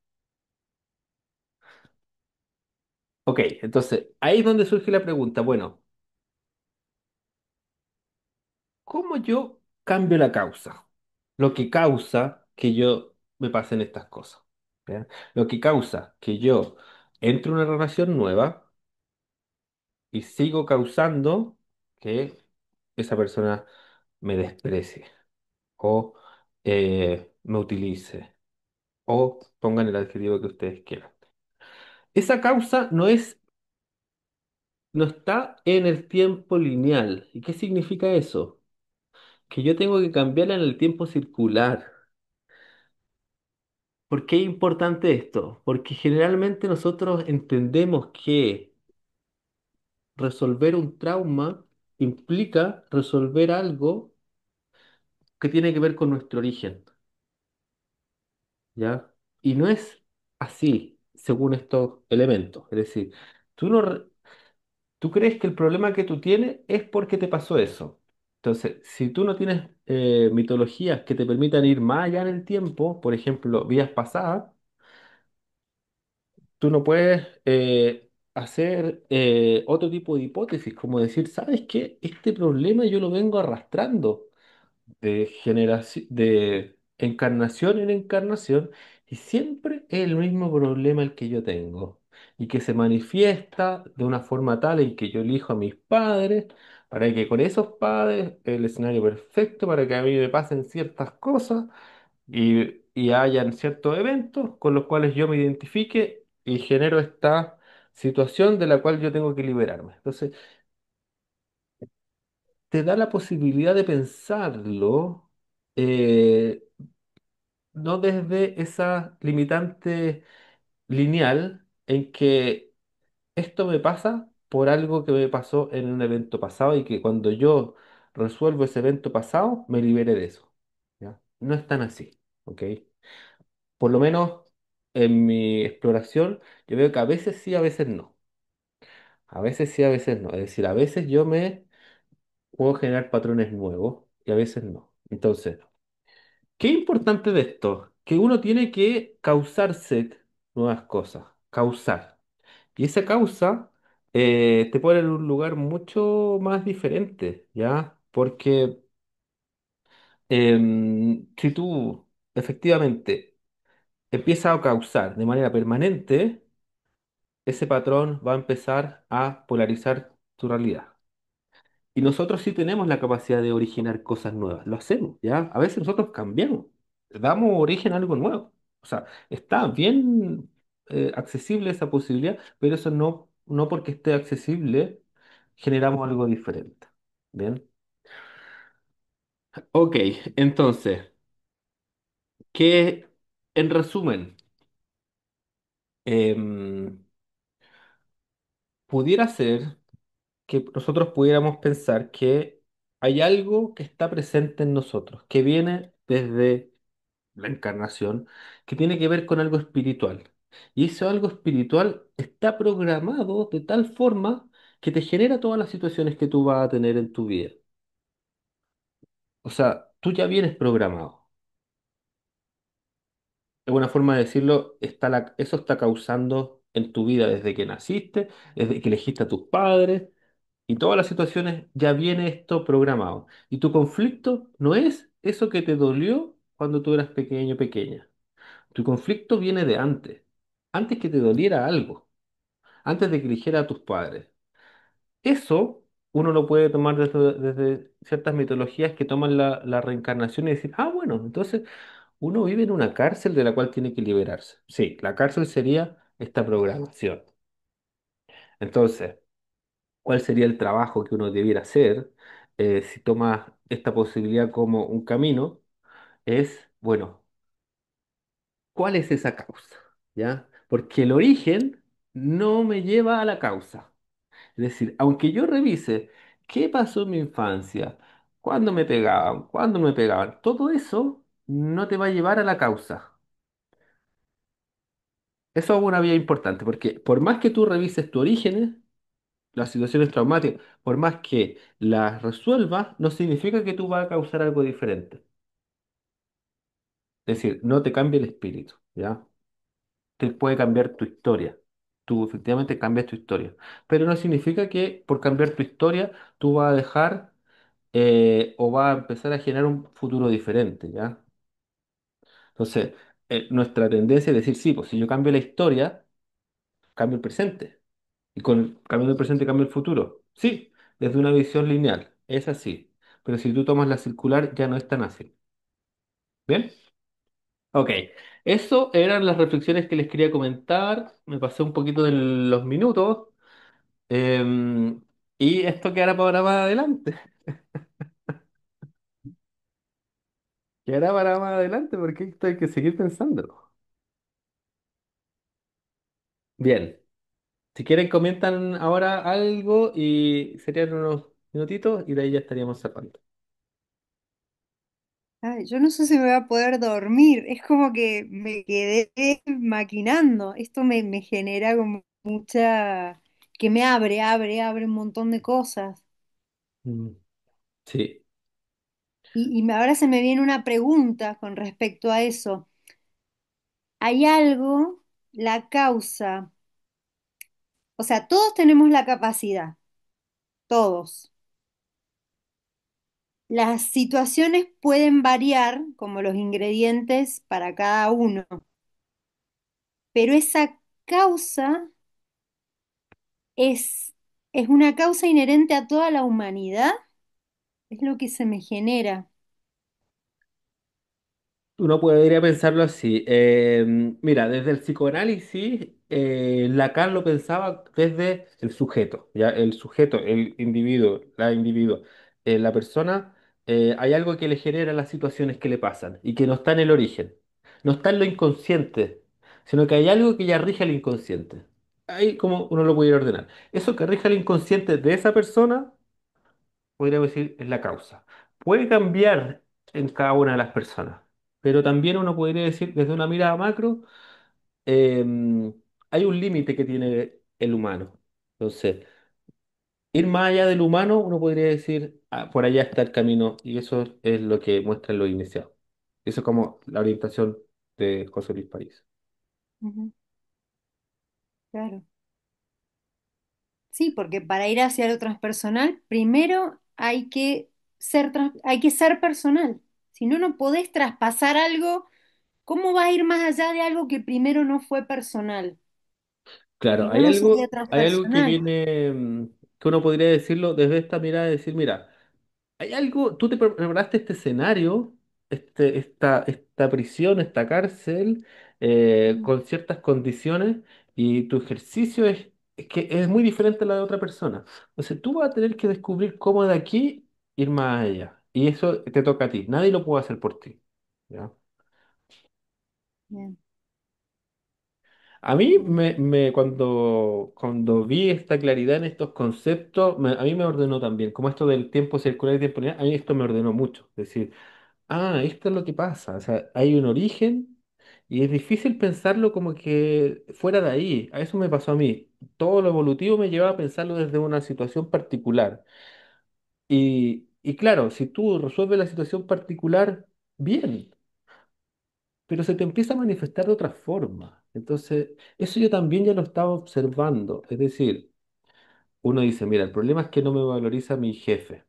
Ok, entonces ahí es donde surge la pregunta, bueno, ¿cómo yo cambio la causa? Lo que causa que yo me pasen estas cosas. ¿Ya? Lo que causa que yo entre en una relación nueva y sigo causando que esa persona me desprecie o me utilice o pongan el adjetivo que ustedes quieran. Esa causa no está en el tiempo lineal. ¿Y qué significa eso? Que yo tengo que cambiarla en el tiempo circular. ¿Por qué es importante esto? Porque generalmente nosotros entendemos que resolver un trauma implica resolver algo que tiene que ver con nuestro origen, ¿ya? Y no es así, según estos elementos. Es decir, tú no, tú crees que el problema que tú tienes es porque te pasó eso. Entonces, si tú no tienes mitologías que te permitan ir más allá en el tiempo, por ejemplo, vidas pasadas, tú no puedes hacer otro tipo de hipótesis, como decir, ¿sabes qué? Este problema yo lo vengo arrastrando de generación, de encarnación en encarnación, y siempre es el mismo problema el que yo tengo, y que se manifiesta de una forma tal en que yo elijo a mis padres, para que con esos padres el escenario perfecto para que a mí me pasen ciertas cosas y hayan ciertos eventos con los cuales yo me identifique y genero esta situación de la cual yo tengo que liberarme. Entonces, te da la posibilidad de pensarlo, eh, no desde esa limitante lineal en que esto me pasa por algo que me pasó en un evento pasado y que cuando yo resuelvo ese evento pasado, me libere de eso. ¿Ya? No es tan así, ¿ok? Por lo menos en mi exploración, yo veo que a veces sí, a veces no. A veces sí, a veces no. Es decir, a veces yo me puedo generar patrones nuevos y a veces no. Entonces, ¿qué es importante de esto? Que uno tiene que causarse nuevas cosas, causar. Y esa causa te pone en un lugar mucho más diferente, ¿ya? Porque si tú efectivamente empiezas a causar de manera permanente, ese patrón va a empezar a polarizar tu realidad. Y nosotros sí tenemos la capacidad de originar cosas nuevas, lo hacemos, ¿ya? A veces nosotros cambiamos, damos origen a algo nuevo. O sea, está bien accesible esa posibilidad, pero eso no porque esté accesible generamos algo diferente. ¿Bien? Ok, entonces, que en resumen, em, pudiera ser que nosotros pudiéramos pensar que hay algo que está presente en nosotros, que viene desde la encarnación, que tiene que ver con algo espiritual. Y eso algo espiritual está programado de tal forma que te genera todas las situaciones que tú vas a tener en tu vida. O sea, tú ya vienes programado. De buena forma de decirlo, eso está causando en tu vida desde que naciste, desde que elegiste a tus padres, y todas las situaciones ya viene esto programado. Y tu conflicto no es eso que te dolió cuando tú eras pequeño o pequeña. Tu conflicto viene de antes, antes que te doliera algo, antes de que eligiera a tus padres. Eso uno lo puede tomar desde ciertas mitologías que toman la reencarnación y decir, ah, bueno, entonces uno vive en una cárcel de la cual tiene que liberarse. Sí, la cárcel sería esta programación. Entonces, ¿cuál sería el trabajo que uno debiera hacer si toma esta posibilidad como un camino? Es, bueno, ¿cuál es esa causa? ¿Ya? Porque el origen no me lleva a la causa. Es decir, aunque yo revise qué pasó en mi infancia, cuándo me pegaban, todo eso no te va a llevar a la causa. Eso es una vía importante, porque por más que tú revises tu orígenes, las situaciones traumáticas, por más que las resuelvas, no significa que tú vas a causar algo diferente. Es decir, no te cambia el espíritu, ¿ya? Te puede cambiar tu historia. Tú efectivamente cambias tu historia. Pero no significa que por cambiar tu historia tú vas a dejar o vas a empezar a generar un futuro diferente, ¿ya? Entonces, nuestra tendencia es decir, sí, pues si yo cambio la historia, cambio el presente. Y con cambiando el presente cambio el futuro. Sí, desde una visión lineal. Es así. Pero si tú tomas la circular, ya no es tan así. ¿Bien? Ok, eso eran las reflexiones que les quería comentar. Me pasé un poquito de los minutos. em, y esto quedará para más adelante. Quedará para más adelante porque esto hay que seguir pensándolo. Bien, si quieren comentan ahora algo y serían unos minutitos y de ahí ya estaríamos cerrando. Ay, yo no sé si me voy a poder dormir, es como que me quedé maquinando, esto me genera como mucha, que me abre un montón de cosas. Mm, sí. Ahora se me viene una pregunta con respecto a eso. ¿Hay algo, la causa? O sea, todos tenemos la capacidad, todos. Las situaciones pueden variar, como los ingredientes para cada uno, pero esa causa es, es una causa inherente a toda la humanidad, es lo que se me genera. Uno podría pensarlo así. Mira, desde el psicoanálisis, Lacan lo pensaba desde el sujeto, ¿ya? El sujeto, el individuo, la persona, hay algo que le genera las situaciones que le pasan y que no está en el origen, no está en lo inconsciente, sino que hay algo que ya rige el inconsciente. Ahí como uno lo pudiera ordenar. Eso que rige el inconsciente de esa persona podríamos decir, es la causa. Puede cambiar en cada una de las personas, pero también uno podría decir, desde una mirada macro, eh, hay un límite que tiene el humano. Entonces, ir más allá del humano, uno podría decir, "Ah, por allá está el camino", y eso es lo que muestra lo iniciado. Eso es como la orientación de José Luis París. Ujú, claro. Sí, porque para ir hacia lo transpersonal, primero hay que ser personal. Si no, no podés traspasar algo. ¿Cómo va a ir más allá de algo que primero no fue personal? Si Claro, no, no sería hay algo que transpersonal. viene, que uno podría decirlo desde esta mirada, de decir, mira, hay algo, tú te preparaste este escenario, esta prisión, esta cárcel, Mm, con ciertas condiciones y tu ejercicio es que es muy diferente a la de otra persona. Entonces tú vas a tener que descubrir cómo de aquí ir más allá. Y eso te toca a ti. Nadie lo puede hacer por ti. ¿Ya? bien, A mí bien. cuando vi esta claridad en estos conceptos, a mí me ordenó también, como esto del tiempo circular y tiempo lineal, a mí esto me ordenó mucho. Es decir, ah, esto es lo que pasa. O sea, hay un origen y es difícil pensarlo como que fuera de ahí. A eso me pasó a mí. Todo lo evolutivo me llevaba a pensarlo desde una situación particular. Y claro, si tú resuelves la situación particular, bien, pero se te empieza a manifestar de otra forma. Entonces, eso yo también ya lo estaba observando. Es decir, uno dice, mira, el problema es que no me valoriza mi jefe.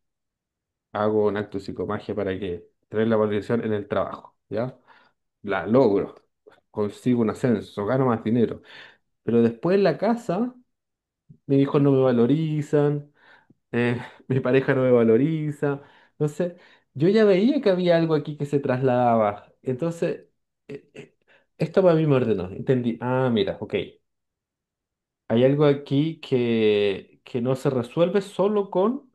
Hago un acto de psicomagia para que tener la valorización en el trabajo, ¿ya? La logro, consigo un ascenso, gano más dinero. Pero después en la casa, mis hijos no me valorizan, eh, mi pareja no me valoriza. Entonces, yo ya veía que había algo aquí que se trasladaba. Entonces, eh, eh, esto para mí me ordenó. Entendí, ah, mira, ok, hay algo aquí que no se resuelve solo con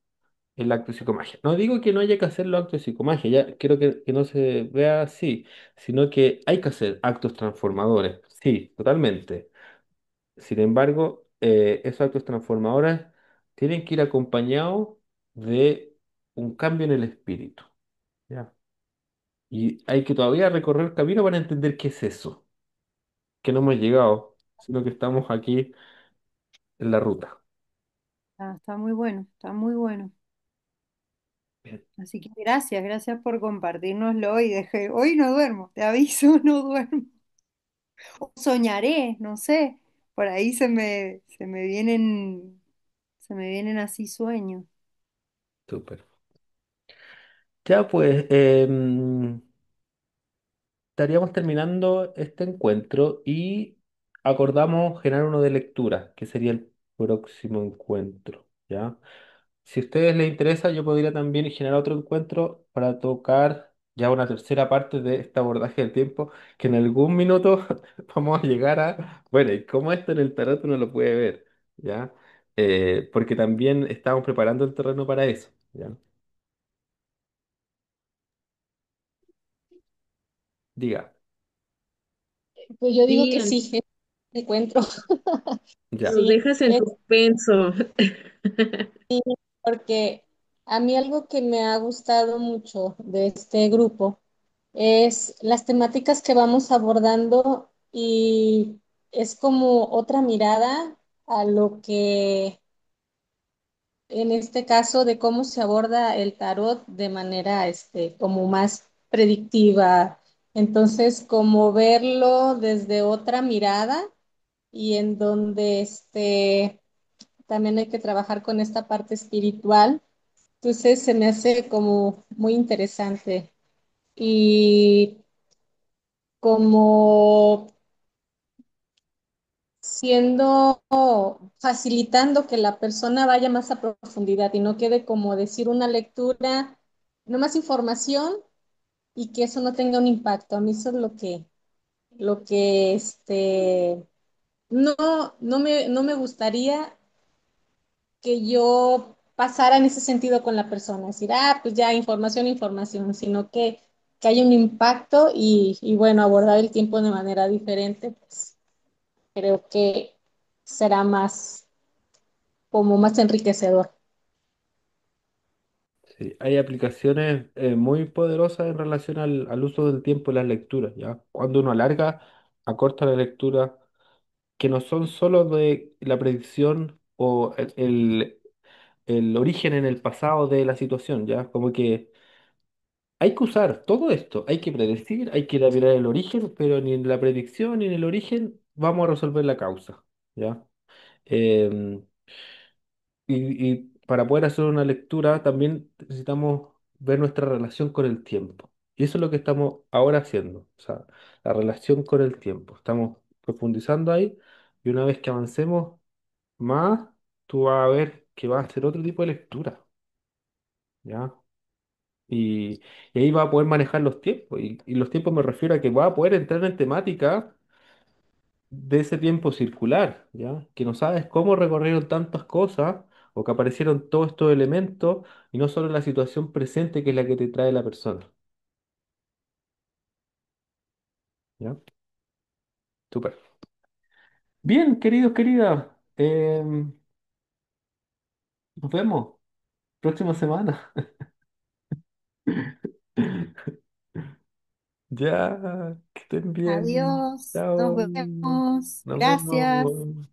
el acto de psicomagia. No digo que no haya que hacer los actos de psicomagia, ya quiero que no se vea así, sino que hay que hacer actos transformadores, sí, totalmente. Sin embargo, esos actos transformadores tienen que ir acompañados de un cambio en el espíritu, ¿ya? Y hay que todavía recorrer el camino para entender qué es eso, que no hemos llegado, sino que estamos aquí en la ruta. Ah, está muy bueno, está muy bueno. Bien, Así que gracias, gracias por compartirnoslo y dejé, hoy no duermo, te aviso, no duermo. O soñaré, no sé, por ahí se me vienen así sueños. súper. Ya pues, estaríamos terminando este encuentro y acordamos generar uno de lectura, que sería el próximo encuentro, ¿ya? Si a ustedes les interesa, yo podría también generar otro encuentro para tocar ya una tercera parte de este abordaje del tiempo, que en algún minuto vamos a llegar a, bueno, y cómo esto en el tarot uno lo puede ver, ¿ya? Porque también estamos preparando el terreno para eso, ¿ya? Diga, Pues yo digo Sí, que sí, es un encuentro. ya. Nos Sí, dejas en suspenso. porque a mí algo que me ha gustado mucho de este grupo es las temáticas que vamos abordando y es como otra mirada a lo que en este caso de cómo se aborda el tarot de manera como más predictiva. Entonces, como verlo desde otra mirada y en donde también hay que trabajar con esta parte espiritual. Entonces se me hace como muy interesante y como siendo, facilitando que la persona vaya más a profundidad y no quede como decir una lectura, no más información y que eso no tenga un impacto. A mí eso es lo que no, no me gustaría que yo pasara en ese sentido con la persona, decir, ah, pues ya, información, información, sino que haya un impacto y bueno, abordar el tiempo de manera diferente, pues creo que será más, como más enriquecedor. Sí, hay aplicaciones muy poderosas en relación al uso del tiempo en las lecturas, ¿ya? Cuando uno alarga, acorta la lectura, que no son solo de la predicción o el origen en el pasado de la situación, ¿ya? Como que hay que usar todo esto, hay que predecir, hay que ir a mirar el origen, pero ni en la predicción ni en el origen vamos a resolver la causa, ¿ya? Em, y para poder hacer una lectura también necesitamos ver nuestra relación con el tiempo. Y eso es lo que estamos ahora haciendo, o sea, la relación con el tiempo. Estamos profundizando ahí y una vez que avancemos más, tú vas a ver que va a ser otro tipo de lectura, ¿ya? Y, y ahí va a poder manejar los tiempos. Y los tiempos me refiero a que va a poder entrar en temática de ese tiempo circular, ¿ya? Que no sabes cómo recorrieron tantas cosas o que aparecieron todos estos elementos y no solo la situación presente que es la que te trae la persona, ¿ya? Súper. Bien, queridos, queridas, nos vemos próxima semana. Ya, que estén bien. Adiós, nos Chao. vemos. Nos Gracias. vemos.